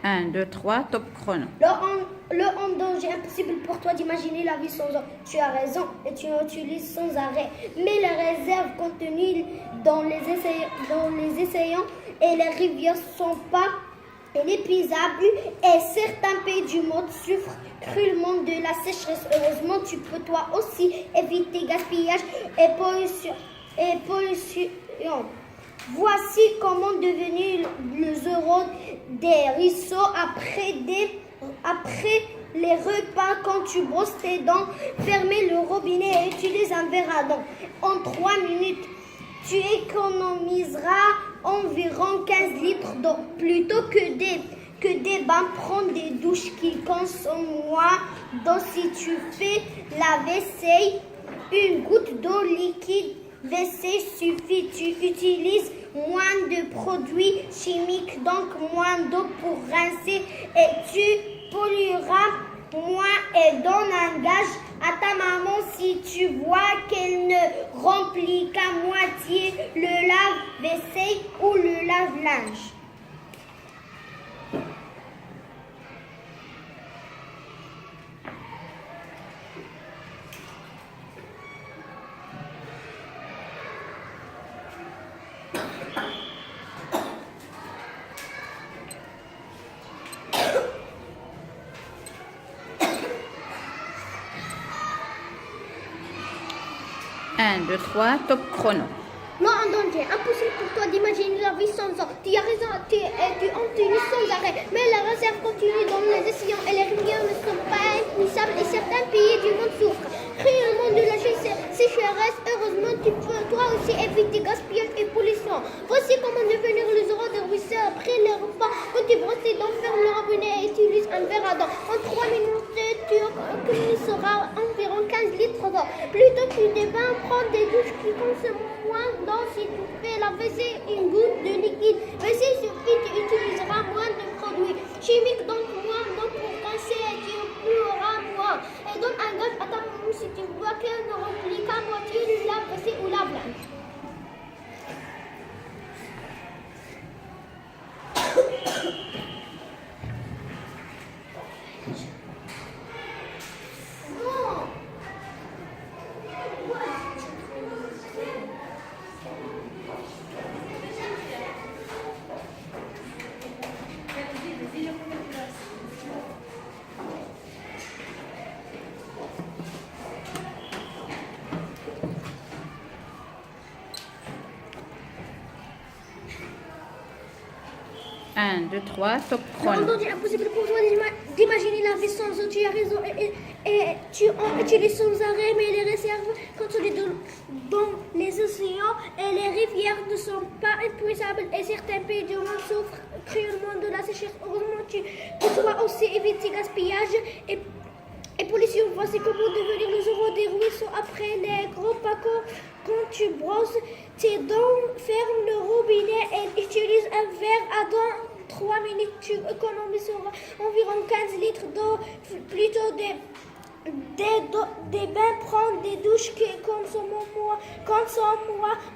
1, 2, 3, top chrono. Le en danger, impossible pour toi d'imaginer la vie sans eau. Tu as raison et tu l'utilises sans arrêt. Mais les réserves contenues dans les océans et les rivières sont pas inépuisables et certains pays du monde souffrent cruellement de la sécheresse. Heureusement, tu peux toi aussi éviter gaspillage et pollution. Voici comment devenir le zéro des ruisseaux après les repas quand tu brosses tes dents. Fermez le robinet et utilise un verre à dents. En 3 minutes, tu économiseras environ 15 litres d'eau. Plutôt que des bains, prends des douches qui consomment moins d'eau. Si tu fais la vaisselle, une goutte d'eau liquide vaisselle suffit. Tu utilises moins de produits chimiques, donc moins d'eau pour rincer et tu pollueras moins. Et donne un gage à ta maman si tu vois qu'elle ne remplit qu'à moitié le lave-vaisselle ou le lave-linge. Un, 2, 3, top chrono. Non, en danger, impossible pour toi d'imaginer la vie sans eau. Tu as raison, tu utilises sans arrêt. Mais la réserve continue dans les océans et les rivières ne sont pas inépuisables et certains pays du monde souffrent cruellement de la sécheresse. Heureusement, tu peux toi aussi éviter gaspillage et pollution. Voici comment devenir le zéro des ruisseaux après les repas. Quand tu brosses tes dents, ferme le robinet et utilise un verre à dents. En 3 minutes, tu économiseras environ 15 litres d'eau. Plutôt que des bains, prends des douches qui consomment moins d'eau. Si tu fais la vaisselle, une goutte de liquide vaisselle suffit. Tu utiliseras moins de produits chimiques, donc moins d'eau pour rincer et tu pollueras moins. Et donne un gage à ta maman si tu vois qu'elle ne remplit qu'à moitié le lave-vaisselle ou lave-linge. Un, 2, 3, top Non, chrono. c'est impossible pour toi d'imaginer la vie sans eau. Tu as raison et tu en utilises sans arrêt, mais les réserves contenues dans les océans et les rivières ne sont pas épuisables et certains pays du monde souffrent cruellement de la sécheresse. Heureusement, tu dois aussi éviter gaspillage et pollution. Voici comment devenir le zéro des ruisseaux après les gros pacos. Quand tu brosses tes dents, ferme le robinet et utilise un verre à dents. 3 minutes, tu économiseras environ 15 litres d'eau. Plutôt des bains, prends des douches qui consomment moins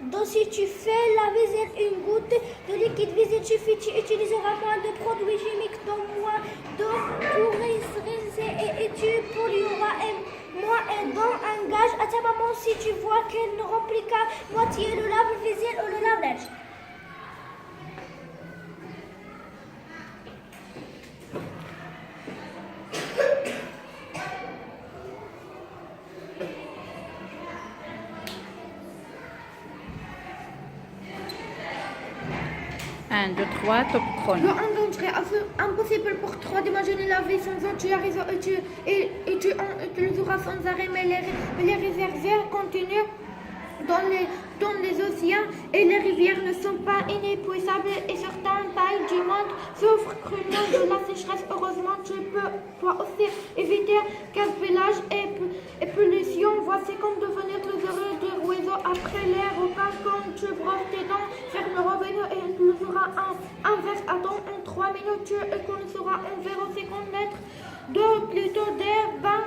d'eau. Si tu fais la vaisselle, une goutte de liquide vaisselle suffit. Tu utiliseras moins de produits chimiques, donc moins d'eau pour rincer et tu pollueras moins. Et donne un gage à ta maman si tu vois qu'elle ne remplit qu'à moitié le lave-vaisselle ou le lave-linge. Un, 2, 3, top chrono. Non, en danger, impossible pour toi d'imaginer la vie sans eau. Tu as raison et tu en utiliseras sans arrêt, mais les réservoirs continuent dans les océans et les rivières ne sont pas inépuisables et certains pays du monde souffrent cruellement de la sécheresse. Heureusement, tu peux toi aussi éviter gaspillage et pollution. Voici comment devenir le zéro des ruisseaux après les repas. Quand tu brosses tes dents, ferme le robinet et utiliseras un verre à dents. En 3 minutes, tu économiseras environ 50 litres d'eau. Plutôt des bains,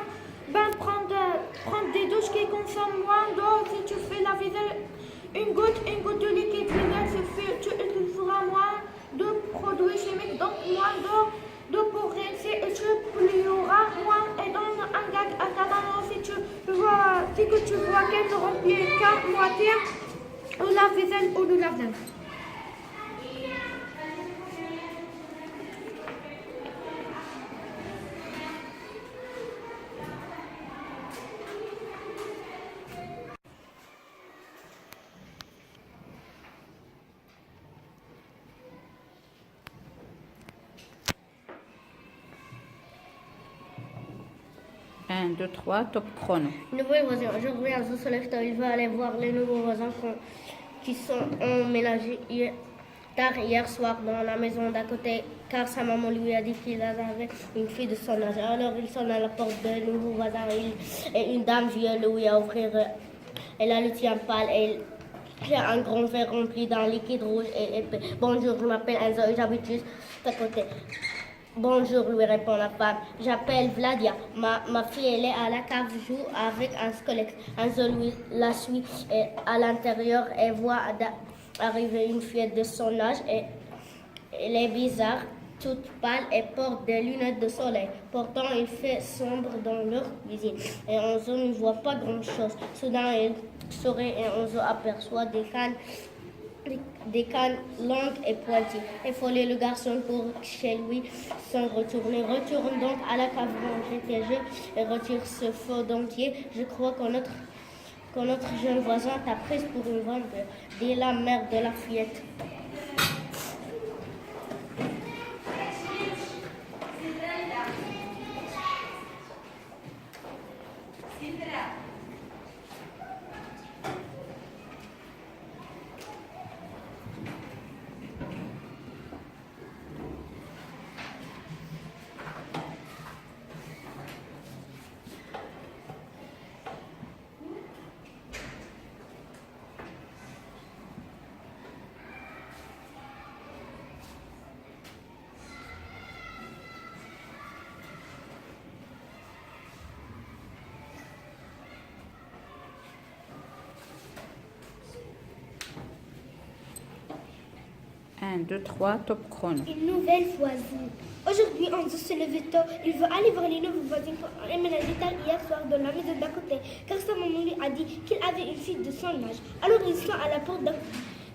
prendre des douches qui consomment moins d'eau. Si tu fais la vaisselle, une goutte de liquide vaisselle suffit. Tu utiliseras moins de produits chimiques, donc moins d'eau et tu pliera moi et donne un gag à ta maman si que tu vois qu'elle ne remplit qu'à moitié ou la vaisselle ou de la vaisselle. Un, deux, trois, top chrono. Nouveau voisin. Aujourd'hui, Enzo se lève tôt. Il va aller voir les nouveaux voisins qui sont emménagés tard hier soir dans la maison d'à côté, car sa maman lui a dit qu'il avait une fille de son âge. Alors il sonne à la porte des nouveaux voisins et une dame vient lui à ouvrir. Elle a le tien pâle et j'ai un grand verre rempli d'un liquide rouge et épais. Bonjour, je m'appelle Enzo et j'habite juste à côté. Bonjour, lui répond la femme. J'appelle Vladia. Ma fille, elle est à la cave, joue avec un squelette. Enzo lui la suit et à l'intérieur et voit arriver une fillette de son âge et elle est bizarre, toute pâle et porte des lunettes de soleil. Pourtant, il fait sombre dans leur cuisine et Enzo ne voit pas grand-chose. Soudain, il sourit et Enzo aperçoit des cannes longues et pointues. Effolé, le garçon court chez lui sans retourner. Retourne donc à la cave, ranger tes jeux et retire ce faux dentier. Je crois que notre jeune voisin t'a prise pour une vampire, dit la mère de la fillette. Un, deux, trois, top chrono. Une nouvelle voisine. Aujourd'hui, Enzo se lève tôt. Il veut aller voir les nouveaux voisins qui ont emménagé tard hier soir dans la maison d'à côté, car sa maman lui a dit qu'il avait une fille de son âge. Alors il sonne à la porte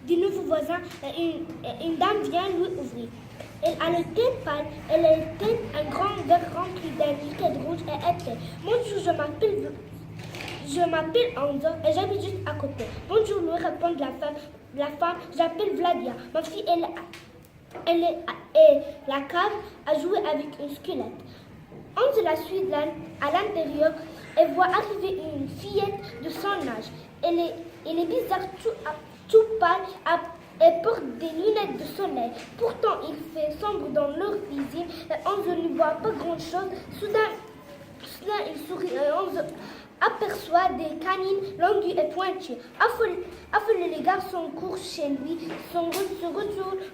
du nouveau voisin et une dame vient lui ouvrir. Elle a le teint pâle, elle tient un grand verre rempli d'un liquide rouge et épais. Bonjour, je m'appelle Enzo et j'habite juste à côté. Bonjour, lui répond la femme, j'appelle Vladia. Ma fille, elle est à la cave à jouer avec un squelette. Enzo la suit à l'intérieur et voit arriver une fillette de son âge. Elle est bizarre, tout pâle et porte des lunettes de soleil. Pourtant, il fait sombre dans leur cuisine et Enzo ne voit pas grand-chose. Soudain, il sourit et Enzo aperçoit des canines longues et pointues. Affolé, les garçons courent chez lui,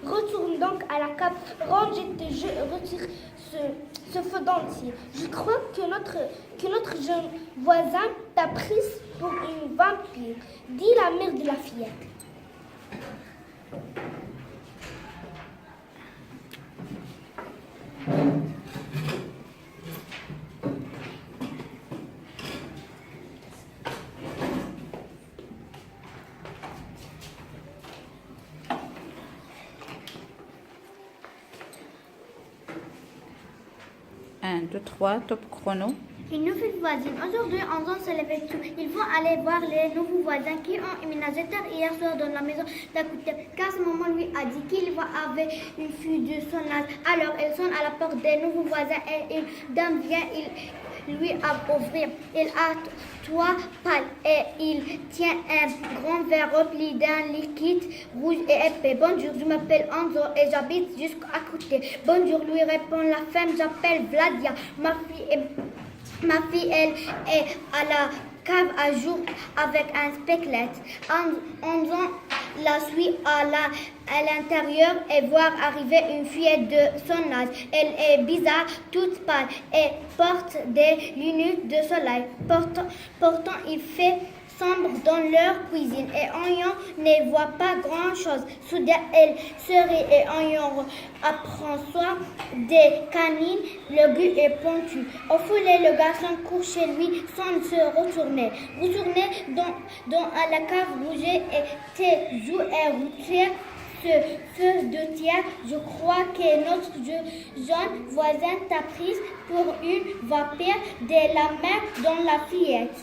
retourne donc à la cave, range tes jeux et retire ce feu dentier. Je crois que notre jeune voisin t'a prise pour une vampire, dit la mère de la fillette. Un, deux, trois, top chrono. Une nouvelle voisine. Aujourd'hui, Enzo se lève tôt. Ils vont aller voir les nouveaux voisins qui ont emménagé tard hier soir dans la maison d'à côté, car sa maman lui a dit qu'il avait une fille de son âge. Alors, elle sonne à la porte des nouveaux voisins et une dame vient lui à ouvrir. Il a toit pâle et il tient un grand verre rempli d'un liquide rouge et épais. Bonjour, je m'appelle Enzo et j'habite juste à côté. Bonjour, lui répond la femme, j'appelle Vladia. Ma fille, elle est à la cave à jour avec un squelette. Enzo la suit à l'intérieur et voit arriver une fillette de son âge. Elle est bizarre, toute pâle et porte des lunettes de soleil. Pourtant, il fait sombre dans leur cuisine et Oignon ne voit pas grand-chose. Soudain, elle se rit et Oignon apprend soit des canines. Le but est pointu. Au foulée, le garçon court chez lui sans se retourner. Retourner dans à la cave bouger et tes joues et routières. Ce feu de terre, je crois que notre jeune voisin t'a prise pour une vapeur de la mer dans la fillette.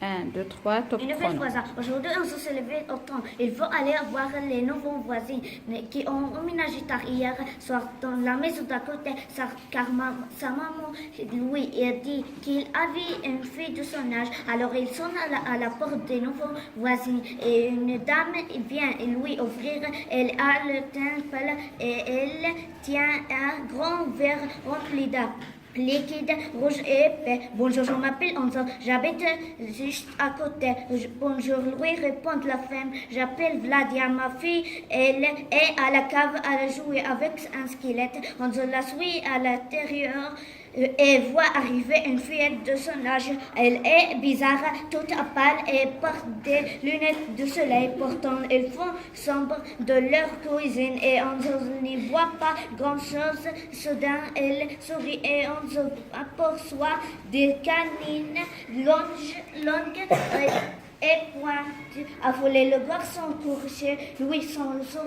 Un, deux, trois, top Une nouvelle chrono. voisin. Aujourd'hui, on se levait au temps. Il faut aller voir les nouveaux voisins qui ont emménagé tard hier soir dans la maison d'à côté. Car sa maman lui a dit qu'il avait une fille de son âge. Alors il sonne à la porte des nouveaux voisins et une dame vient lui ouvrir. Elle a le teint pâle et elle tient un grand verre rempli d'eau liquide, rouge et épais. Bonjour, je m'appelle Anzo, j'habite juste à côté. Bonjour, lui répond la femme. J'appelle Vladia, ma fille. Elle est à la cave à jouer avec un squelette. Anzo la suit à l'intérieur et voit arriver une fillette de son âge. Elle est bizarre, toute pâle et porte des lunettes de soleil. Pourtant, ils font sombre de leur cuisine et on n'y voit pas grand-chose. Soudain, elle sourit et on aperçoit des canines longues et pointues. Affolé, le garçon court chez lui sans se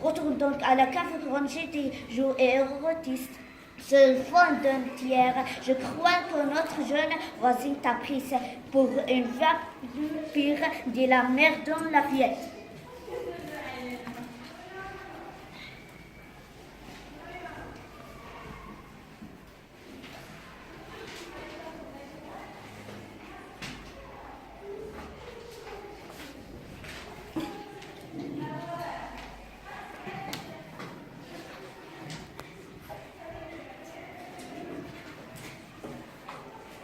retourne donc à la cave rangée des joues et érotistes. Se fond d'un tiers. Je crois que notre jeune voisine t'a prise pour une vampire de la mer dans la fillette.